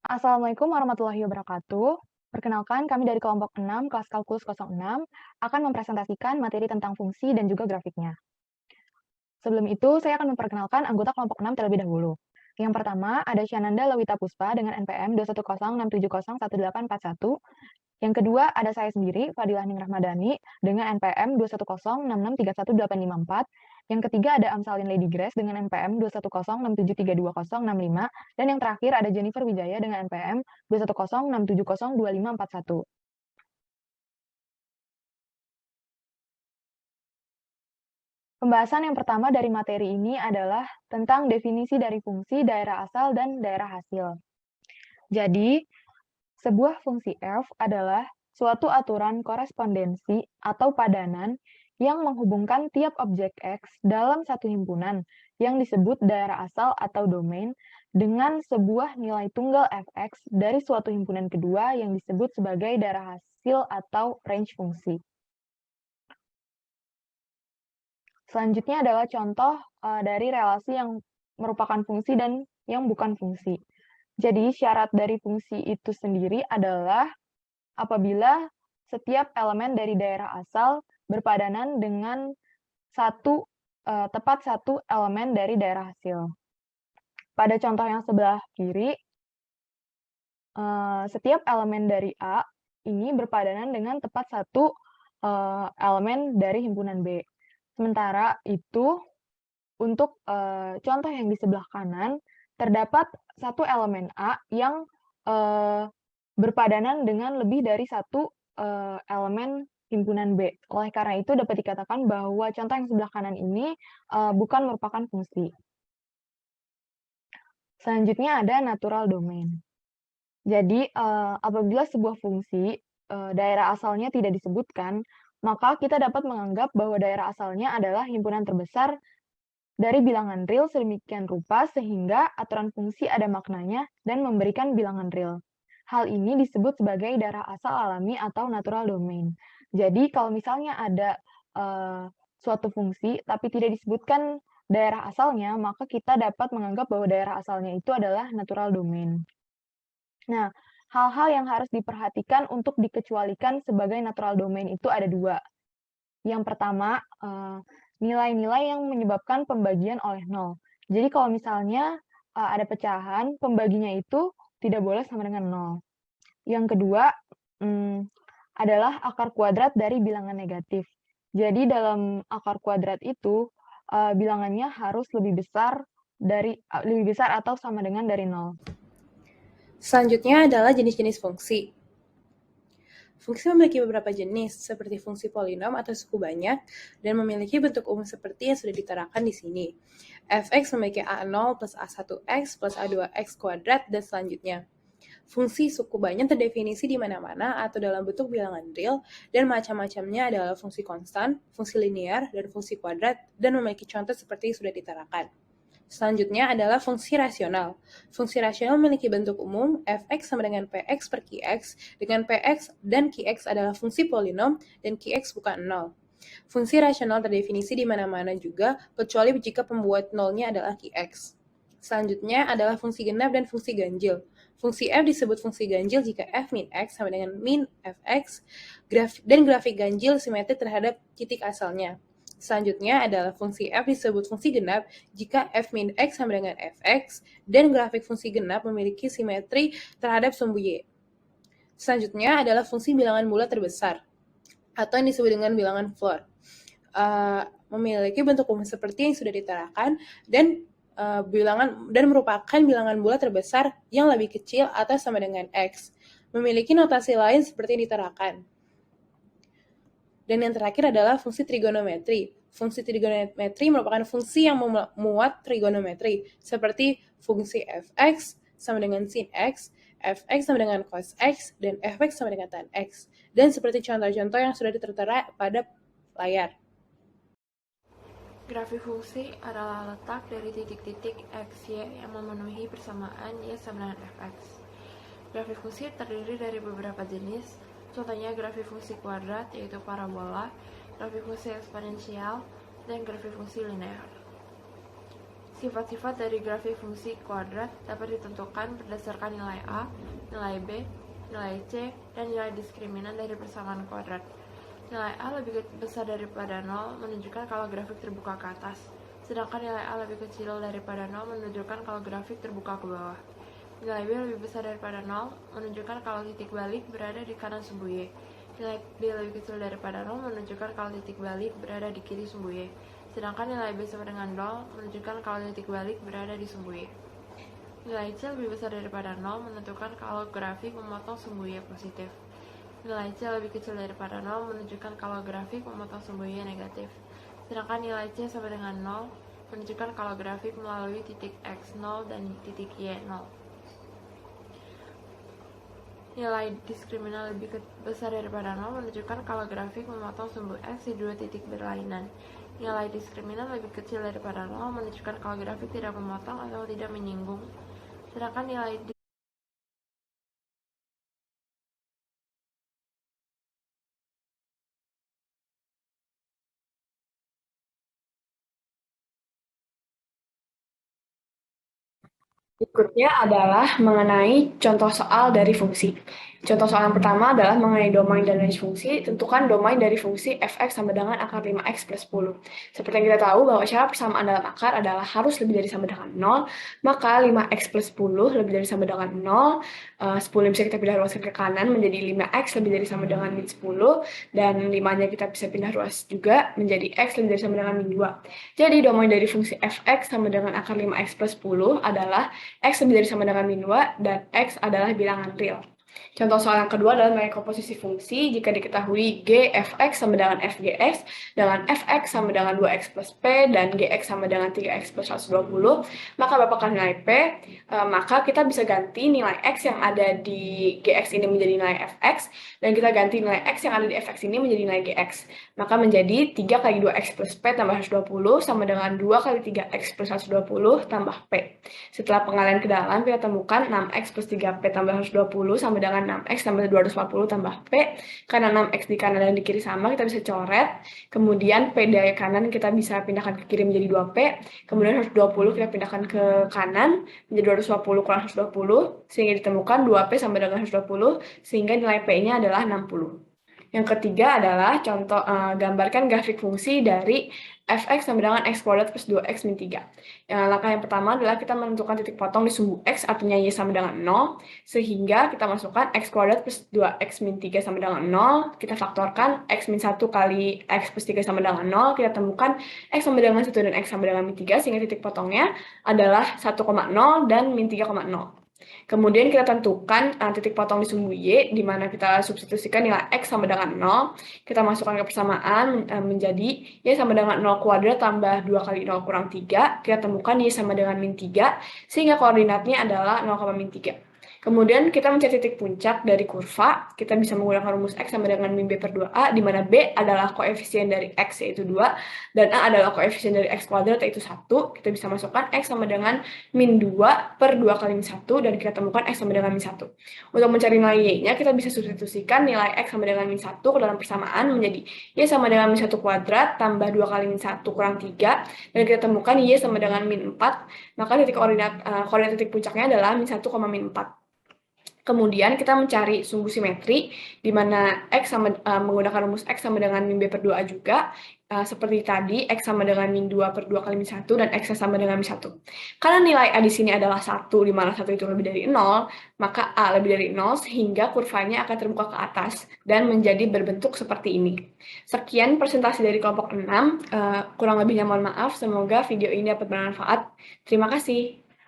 Assalamualaikum warahmatullahi wabarakatuh. Perkenalkan, kami dari kelompok 6, kelas Kalkulus 06, akan mempresentasikan materi tentang fungsi dan juga grafiknya. Sebelum itu, saya akan memperkenalkan anggota kelompok 6 terlebih dahulu. Yang pertama, ada Syananda Lawita Puspa dengan NPM 21067011841. Yang kedua, ada saya sendiri, Fadilah Ning Rahmadani, dengan NPM 21066311854. Yang ketiga, ada Amsalin Lady Grace dengan NPM 21067322065. Dan yang terakhir, ada Jennifer Wijaya dengan NPM 21067022541. Pembahasan yang pertama dari materi ini adalah tentang definisi dari fungsi, daerah asal, dan daerah hasil. Jadi, sebuah fungsi f adalah suatu aturan korespondensi atau padanan yang menghubungkan tiap objek X dalam satu himpunan yang disebut daerah asal atau domain dengan sebuah nilai tunggal fx dari suatu himpunan kedua yang disebut sebagai daerah hasil atau range fungsi. Selanjutnya adalah contoh dari relasi yang merupakan fungsi dan yang bukan fungsi. Jadi syarat dari fungsi itu sendiri adalah apabila setiap elemen dari daerah asal berpadanan dengan tepat satu elemen dari daerah hasil. Pada contoh yang sebelah kiri, setiap elemen dari A ini berpadanan dengan tepat satu elemen dari himpunan B. Sementara itu, untuk contoh yang di sebelah kanan, terdapat satu elemen A yang berpadanan dengan lebih dari satu elemen himpunan B. Oleh karena itu, dapat dikatakan bahwa contoh yang sebelah kanan ini bukan merupakan fungsi. Selanjutnya ada natural domain. Jadi, apabila sebuah fungsi daerah asalnya tidak disebutkan, maka kita dapat menganggap bahwa daerah asalnya adalah himpunan terbesar dari bilangan real sedemikian rupa sehingga aturan fungsi ada maknanya dan memberikan bilangan real. Hal ini disebut sebagai daerah asal alami atau natural domain. Jadi kalau misalnya ada suatu fungsi tapi tidak disebutkan daerah asalnya, maka kita dapat menganggap bahwa daerah asalnya itu adalah natural domain. Nah, hal-hal yang harus diperhatikan untuk dikecualikan sebagai natural domain itu ada dua. Yang pertama, nilai-nilai yang menyebabkan pembagian oleh nol. Jadi kalau misalnya ada pecahan, pembaginya itu tidak boleh sama dengan nol. Yang kedua, adalah akar kuadrat dari bilangan negatif. Jadi dalam akar kuadrat itu, bilangannya harus lebih besar atau sama dengan dari nol. Selanjutnya adalah jenis-jenis fungsi. Fungsi memiliki beberapa jenis, seperti fungsi polinom atau suku banyak, dan memiliki bentuk umum seperti yang sudah diterangkan di sini. Fx memiliki A0 plus A1x plus A2x kuadrat, dan selanjutnya. Fungsi suku banyak terdefinisi di mana-mana atau dalam bentuk bilangan real, dan macam-macamnya adalah fungsi konstan, fungsi linear, dan fungsi kuadrat, dan memiliki contoh seperti yang sudah diterangkan. Selanjutnya adalah fungsi rasional. Fungsi rasional memiliki bentuk umum fx sama dengan px per qx, dengan px dan qx adalah fungsi polinom dan qx bukan 0. Fungsi rasional terdefinisi di mana-mana juga, kecuali jika pembuat nolnya adalah qx. Selanjutnya adalah fungsi genap dan fungsi ganjil. Fungsi f disebut fungsi ganjil jika f min x sama dengan min fx, dan grafik ganjil simetri terhadap titik asalnya. Selanjutnya adalah fungsi f disebut fungsi genap jika f min x sama dengan fx, dan grafik fungsi genap memiliki simetri terhadap sumbu y. Selanjutnya adalah fungsi bilangan bulat terbesar, atau yang disebut dengan bilangan floor. Memiliki bentuk umum seperti yang sudah diterangkan, dan merupakan bilangan bulat terbesar yang lebih kecil atau sama dengan x. Memiliki notasi lain seperti yang diterangkan. Dan yang terakhir adalah fungsi trigonometri. Fungsi trigonometri merupakan fungsi yang memuat trigonometri, seperti fungsi fx sama dengan sin x, fx sama dengan cos x, dan fx sama dengan tan x. Dan seperti contoh-contoh yang sudah tertera pada layar. Grafik fungsi adalah letak dari titik-titik x, y yang memenuhi persamaan y sama dengan fx. Grafik fungsi terdiri dari beberapa jenis, contohnya grafik fungsi kuadrat yaitu parabola, grafik fungsi eksponensial, dan grafik fungsi linear. Sifat-sifat dari grafik fungsi kuadrat dapat ditentukan berdasarkan nilai A, nilai B, nilai C, dan nilai diskriminan dari persamaan kuadrat. Nilai A lebih besar daripada 0 menunjukkan kalau grafik terbuka ke atas, sedangkan nilai A lebih kecil daripada 0 menunjukkan kalau grafik terbuka ke bawah. Nilai B lebih besar daripada 0 menunjukkan kalau titik balik berada di kanan sumbu Y. Nilai B lebih kecil daripada 0 menunjukkan kalau titik balik berada di kiri sumbu Y. Sedangkan nilai B sama dengan 0 menunjukkan kalau titik balik berada di sumbu Y. Nilai C lebih besar daripada 0 menentukan kalau grafik memotong sumbu Y positif. Nilai C lebih kecil daripada 0 menunjukkan kalau grafik memotong sumbu Y negatif. Sedangkan nilai C sama dengan 0 menunjukkan kalau grafik melalui titik X0 dan titik Y0. Nilai diskriminan lebih besar daripada 0 menunjukkan kalau grafik memotong sumbu X di dua titik berlainan. Nilai diskriminan lebih kecil daripada 0 menunjukkan kalau grafik tidak memotong atau tidak menyinggung. Sedangkan nilai Berikutnya adalah mengenai contoh soal dari fungsi. Contoh soal yang pertama adalah mengenai domain dan range fungsi. Tentukan domain dari fungsi f(x) sama dengan akar 5x plus 10. Seperti yang kita tahu bahwa syarat persamaan dalam akar adalah harus lebih dari sama dengan 0, maka 5x plus 10 lebih dari sama dengan 0. 10 bisa kita pindah ruaskan ke kanan menjadi 5x lebih dari sama dengan min 10, dan 5-nya kita bisa pindah ruas juga menjadi x lebih dari sama dengan min 2. Jadi domain dari fungsi f(x) sama dengan akar 5x plus 10 adalah X lebih dari sama dengan min 2, dan X adalah bilangan real. Contoh soal yang kedua adalah mengenai komposisi fungsi. Jika diketahui G fx sama dengan fgx, dengan fx sama dengan 2x plus p, dan gx sama dengan 3x plus 120, maka berapakah nilai p? Maka kita bisa ganti nilai x yang ada di gx ini menjadi nilai fx, dan kita ganti nilai x yang ada di fx ini menjadi nilai gx. Maka menjadi 3 kali 2x plus p tambah 120 sama dengan 2 kali 3x plus 120 tambah p. Setelah pengalian ke dalam, kita temukan 6x plus 3p tambah 120 sama dengan 6x tambah 240 tambah p. Karena 6x di kanan dan di kiri sama, kita bisa coret. Kemudian p dari kanan kita bisa pindahkan ke kiri menjadi 2p. Kemudian 120 kita pindahkan ke kanan menjadi 220 kurang 120, sehingga ditemukan 2p sama dengan 120, sehingga nilai p-nya adalah 60. Yang ketiga adalah contoh gambarkan grafik fungsi dari fx sama dengan x kuadrat plus 2x min 3. Langkah yang pertama adalah kita menentukan titik potong di sumbu x, artinya y sama dengan 0, sehingga kita masukkan x kuadrat plus 2x min 3 sama dengan 0, kita faktorkan x min 1 kali x plus 3 sama dengan 0, kita temukan x sama dengan 1 dan x sama dengan min 3, sehingga titik potongnya adalah 1,0 dan min 3,0. Kemudian kita tentukan titik potong di sumbu Y, di mana kita substitusikan nilai X sama dengan 0. Kita masukkan ke persamaan menjadi Y sama dengan 0 kuadrat tambah 2 kali 0 kurang 3. Kita temukan Y sama dengan min 3, sehingga koordinatnya adalah 0,3. Kemudian kita mencari titik puncak dari kurva. Kita bisa menggunakan rumus X sama dengan min B per 2A, di mana B adalah koefisien dari X yaitu 2, dan A adalah koefisien dari X kuadrat yaitu 1. Kita bisa masukkan X sama dengan min 2 per 2 kali min 1, dan kita temukan X sama dengan min 1. Untuk mencari nilai Y-nya, kita bisa substitusikan nilai X sama dengan min 1 ke dalam persamaan menjadi Y sama dengan min 1 kuadrat tambah 2 kali min 1 kurang 3, dan kita temukan Y sama dengan min 4, maka titik koordinat titik puncaknya adalah min 1, min 4. Kemudian kita mencari sumbu simetri, di mana X sama, menggunakan rumus X sama dengan min B per 2A juga. Seperti tadi, X sama dengan min 2 per 2 kali min 1, dan X sama dengan min 1. Karena nilai A di sini adalah 1, di mana 1 itu lebih dari 0, maka A lebih dari 0, sehingga kurvanya akan terbuka ke atas, dan menjadi berbentuk seperti ini. Sekian presentasi dari kelompok 6, kurang lebihnya mohon maaf, semoga video ini dapat bermanfaat. Terima kasih.